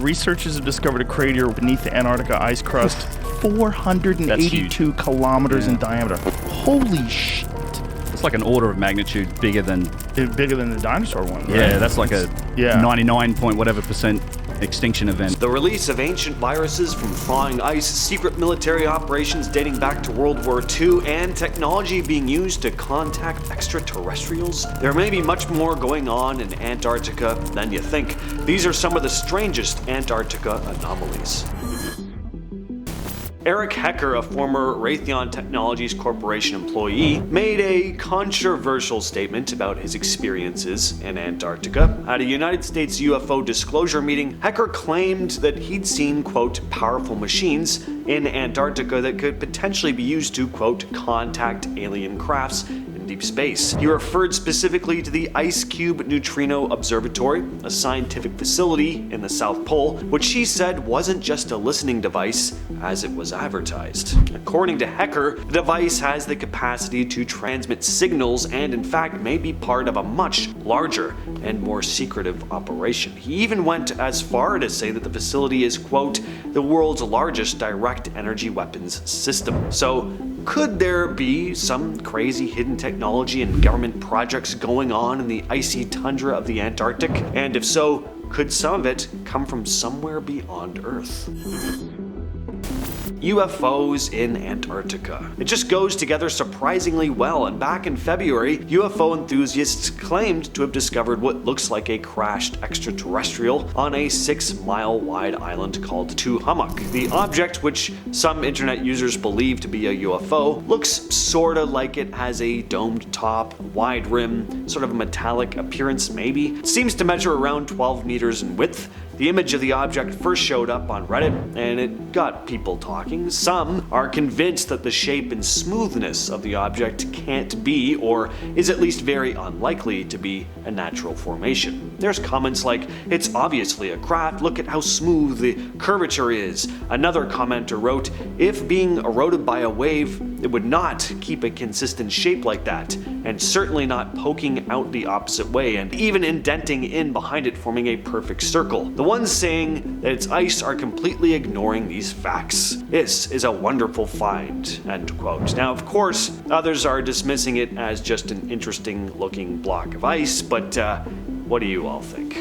researchers have discovered a crater beneath the Antarctica ice crust 482 kilometers in diameter. Holy shit. It's like an order of magnitude bigger than the dinosaur one, right? Yeah, that's like a 99 point whatever percent extinction event. The release of ancient viruses from thawing ice, secret military operations dating back to World War II, and technology being used to contact extraterrestrials. There may be much more going on in Antarctica than you think. These are some of the strangest Antarctica anomalies. Eric Hecker, a former Raytheon Technologies Corporation employee, made a controversial statement about his experiences in Antarctica. At a United States UFO disclosure meeting, Hecker claimed that he'd seen, quote, powerful machines in Antarctica that could potentially be used to, quote, contact alien crafts in deep space. He referred specifically to the Ice Cube Neutrino Observatory, a scientific facility in the South Pole, which he said wasn't just a listening device as it was advertised. According to Hecker, the device has the capacity to transmit signals and in fact may be part of a much larger and more secretive operation. He even went as far to say that the facility is, quote, the world's largest direct energy weapons system. So could there be some crazy hidden technology and government projects going on in the icy tundra of the Antarctic? And if so, could some of it come from somewhere beyond Earth? UFOs in Antarctica. It just goes together surprisingly well, and back in February, UFO enthusiasts claimed to have discovered what looks like a crashed extraterrestrial on a 6-mile wide island called Tuhamak. The object, which some internet users believe to be a UFO, looks sorta like it has a domed top, wide rim, sort of a metallic appearance maybe. It seems to measure around 12 meters in width. The image of the object first showed up on Reddit, and it got people talking. Some are convinced that the shape and smoothness of the object can't be, or is at least very unlikely to be, a natural formation. There's comments like, it's obviously a craft, look at how smooth the curvature is. Another commenter wrote, if being eroded by a wave, it would not keep a consistent shape like that, and certainly not poking out the opposite way, and even indenting in behind it, forming a perfect circle. The ones saying that it's ice are completely ignoring these facts. This is a wonderful find, end quote. Now, of course, others are dismissing it as just an interesting looking block of ice, but what do you all think?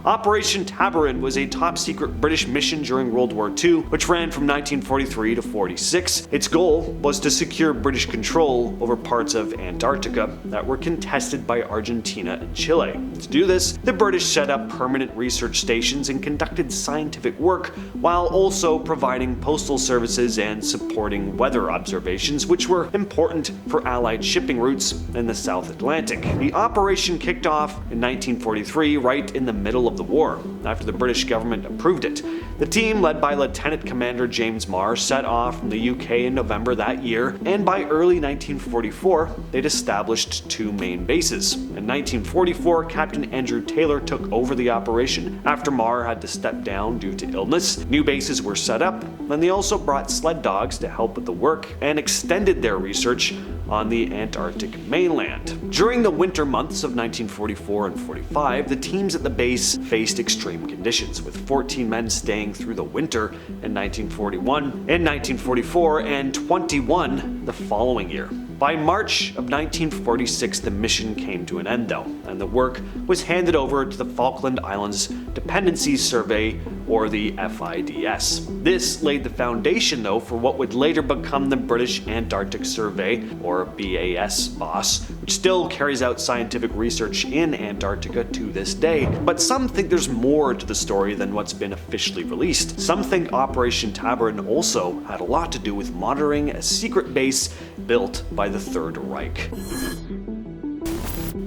Operation Tabarin was a top-secret British mission during World War II, which ran from 1943 to 46. Its goal was to secure British control over parts of Antarctica that were contested by Argentina and Chile. To do this, the British set up permanent research stations and conducted scientific work, while also providing postal services and supporting weather observations, which were important for Allied shipping routes in the South Atlantic. The operation kicked off in 1943, right in the middle of the war, after the British government approved it. The team, led by Lieutenant Commander James Marr, set off from the UK in November that year, and by early 1944, they'd established 2 main bases. In 1944, Captain Andrew Taylor took over the operation after Marr had to step down due to illness. New bases were set up, and they also brought sled dogs to help with the work and extended their research on the Antarctic mainland. During the winter months of 1944 and 45, the teams at the base faced extreme conditions, with 14 men staying through the winter in 1941, in 1944, and 21 the following year. By March of 1946, the mission came to an end though, and the work was handed over to the Falkland Islands Dependencies Survey, or the FIDS. This laid the foundation though for what would later become the British Antarctic Survey, or BAS, which still carries out scientific research in Antarctica to this day. But some think there's more to the story than what's been officially released. Some think Operation Tabarin also had a lot to do with monitoring a secret base built by the Third Reich.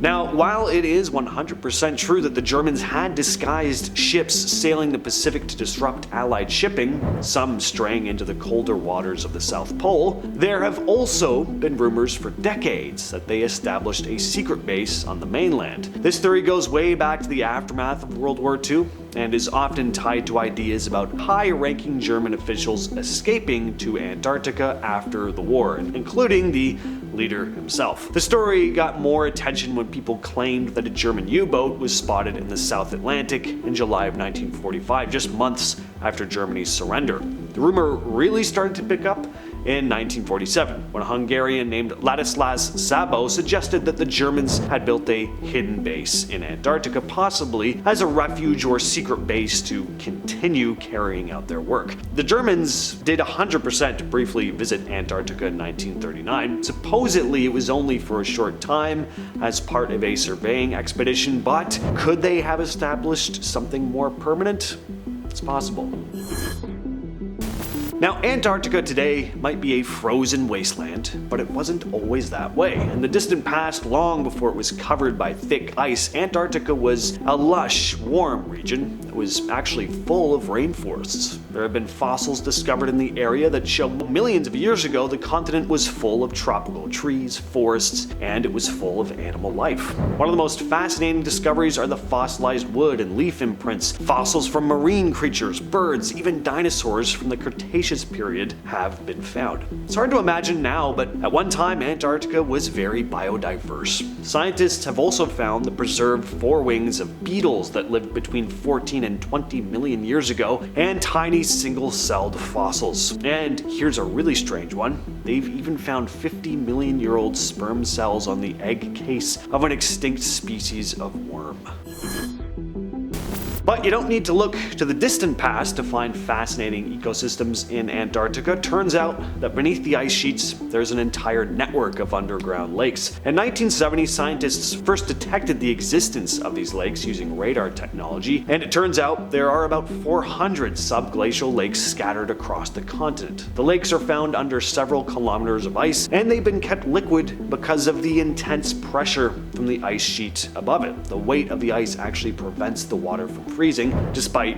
Now, while it is 100% true that the Germans had disguised ships sailing the Pacific to disrupt Allied shipping, some straying into the colder waters of the South Pole, there have also been rumors for decades that they established a secret base on the mainland. This theory goes way back to the aftermath of World War II and is often tied to ideas about high-ranking German officials escaping to Antarctica after the war, including the leader himself. The story got more attention when people claimed that a German U-boat was spotted in the South Atlantic in July of 1945, just months after Germany's surrender. The rumor really started to pick up in 1947, when a Hungarian named Ladislas Szabó suggested that the Germans had built a hidden base in Antarctica, possibly as a refuge or secret base to continue carrying out their work. The Germans did 100% briefly visit Antarctica in 1939. Supposedly it was only for a short time as part of a surveying expedition, but could they have established something more permanent? It's possible. Now, Antarctica today might be a frozen wasteland, but it wasn't always that way. In the distant past, long before it was covered by thick ice, Antarctica was a lush, warm region that was actually full of rainforests. There have been fossils discovered in the area that show millions of years ago the continent was full of tropical trees, forests, and it was full of animal life. One of the most fascinating discoveries are the fossilized wood and leaf imprints. Fossils from marine creatures, birds, even dinosaurs from the Cretaceous period have been found. It's hard to imagine now, but at one time Antarctica was very biodiverse. Scientists have also found the preserved forewings of beetles that lived between 14 and 20 million years ago, and tiny single-celled fossils. And here's a really strange one. They've even found 50-million-year-old sperm cells on the egg case of an extinct species of worm. But you don't need to look to the distant past to find fascinating ecosystems in Antarctica. Turns out that beneath the ice sheets, there's an entire network of underground lakes. In 1970, scientists first detected the existence of these lakes using radar technology, and it turns out there are about 400 subglacial lakes scattered across the continent. The lakes are found under several kilometers of ice, and they've been kept liquid because of the intense pressure from the ice sheet above it. The weight of the ice actually prevents the water from freezing, despite,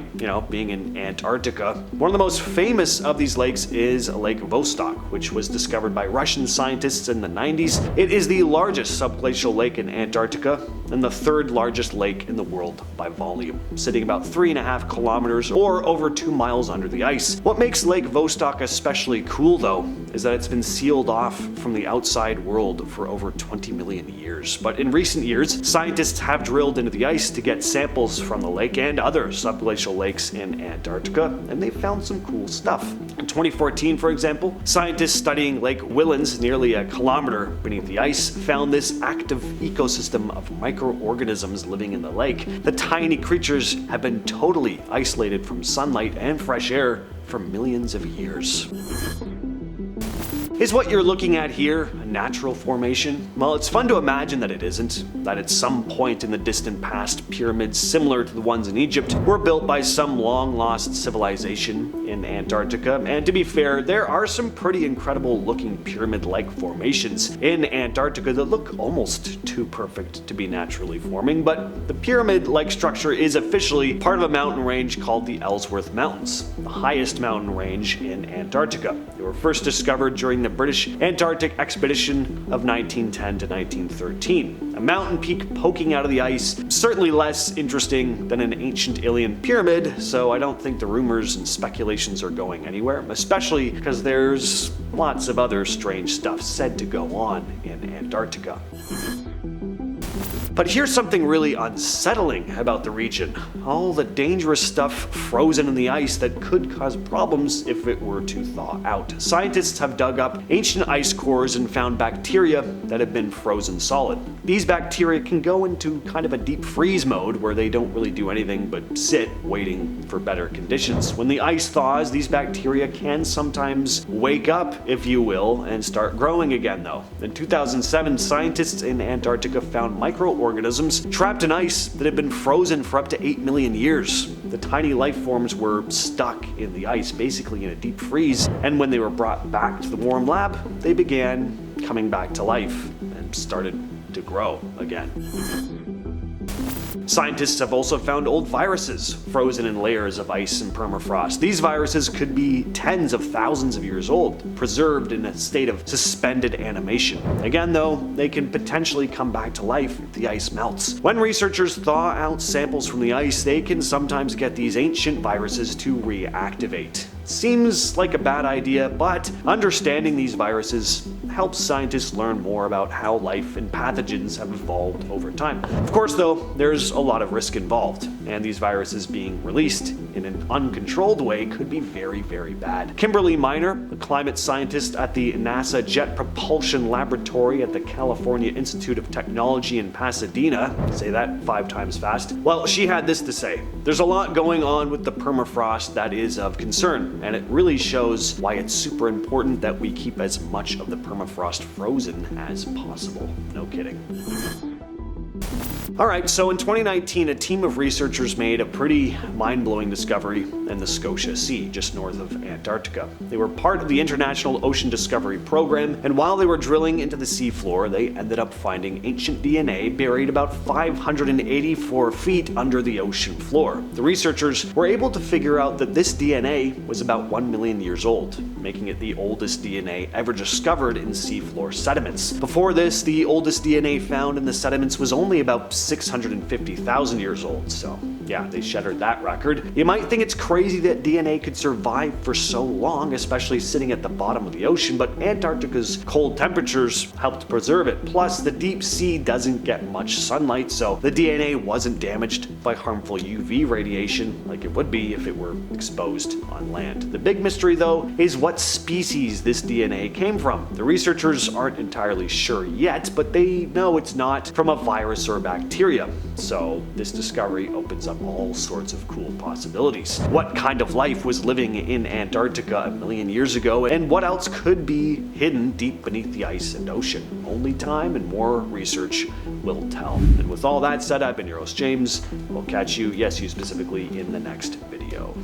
being in Antarctica. One of the most famous of these lakes is Lake Vostok, which was discovered by Russian scientists in the 90s. It is the largest subglacial lake in Antarctica and the third largest lake in the world by volume, sitting about 3.5 kilometers or over 2 miles under the ice. What makes Lake Vostok especially cool, though, is that it's been sealed off from the outside world for over 20 million years. But in recent years, scientists have drilled into the ice to get samples from the lake and other subglacial lakes in Antarctica, and they found some cool stuff. In 2014, for example, scientists studying Lake Whillans, nearly a kilometer beneath the ice, found this active ecosystem of microorganisms living in the lake. The tiny creatures have been totally isolated from sunlight and fresh air for millions of years. Is what you're looking at here a natural formation? Well, it's fun to imagine that it isn't, that at some point in the distant past, pyramids similar to the ones in Egypt were built by some long-lost civilization in Antarctica. And to be fair, there are some pretty incredible looking pyramid-like formations in Antarctica that look almost too perfect to be naturally forming, but the pyramid-like structure is officially part of a mountain range called the Ellsworth Mountains, the highest mountain range in Antarctica. They were first discovered during the British Antarctic expedition of 1910 to 1913. A mountain peak poking out of the ice, certainly less interesting than an ancient alien pyramid, so I don't think the rumors and speculations are going anywhere, especially because there's lots of other strange stuff said to go on in Antarctica. But here's something really unsettling about the region. All the dangerous stuff frozen in the ice that could cause problems if it were to thaw out. Scientists have dug up ancient ice cores and found bacteria that have been frozen solid. These bacteria can go into kind of a deep freeze mode where they don't really do anything but sit, waiting for better conditions. When the ice thaws, these bacteria can sometimes wake up, if you will, and start growing again though. In 2007, scientists in Antarctica found microorganisms trapped in ice that had been frozen for up to 8 million years. The tiny life forms were stuck in the ice, basically in a deep freeze, and when they were brought back to the warm lab, they began coming back to life and started to grow again. Scientists have also found old viruses frozen in layers of ice and permafrost. These viruses could be tens of thousands of years old, preserved in a state of suspended animation. Again though, they can potentially come back to life if the ice melts. When researchers thaw out samples from the ice, they can sometimes get these ancient viruses to reactivate. Seems like a bad idea, but understanding these viruses helps scientists learn more about how life and pathogens have evolved over time. Of course, though, there's a lot of risk involved, and these viruses being released in an uncontrolled way could be very, very bad. Kimberly Miner, a climate scientist at the NASA Jet Propulsion Laboratory at the California Institute of Technology in Pasadena, say that 5 times fast, well, she had this to say: "There's a lot going on with the permafrost that is of concern, and it really shows why it's super important that we keep as much of the permafrost frozen as possible." No kidding. Alright, so in 2019, a team of researchers made a pretty mind-blowing discovery in the Scotia Sea, just north of Antarctica. They were part of the International Ocean Discovery Program, and while they were drilling into the seafloor, they ended up finding ancient DNA buried about 584 feet under the ocean floor. The researchers were able to figure out that this DNA was about 1 million years old, making it the oldest DNA ever discovered in seafloor sediments. Before this, the oldest DNA found in the sediments was only about 650,000 years old, so yeah, they shattered that record. You might think it's crazy that DNA could survive for so long, especially sitting at the bottom of the ocean, but Antarctica's cold temperatures helped preserve it. Plus, the deep sea doesn't get much sunlight, so the DNA wasn't damaged by harmful UV radiation like it would be if it were exposed on land. The big mystery, though, is what species this DNA came from. The researchers aren't entirely sure yet, but they know it's not from a virus or a bacteria. So this discovery opens up all sorts of cool possibilities. What kind of life was living in Antarctica 1 million years ago, and what else could be hidden deep beneath the ice and ocean? Only time and more research will tell. And with all that said, I've been your host, James. We'll catch you, yes, you specifically, in the next video.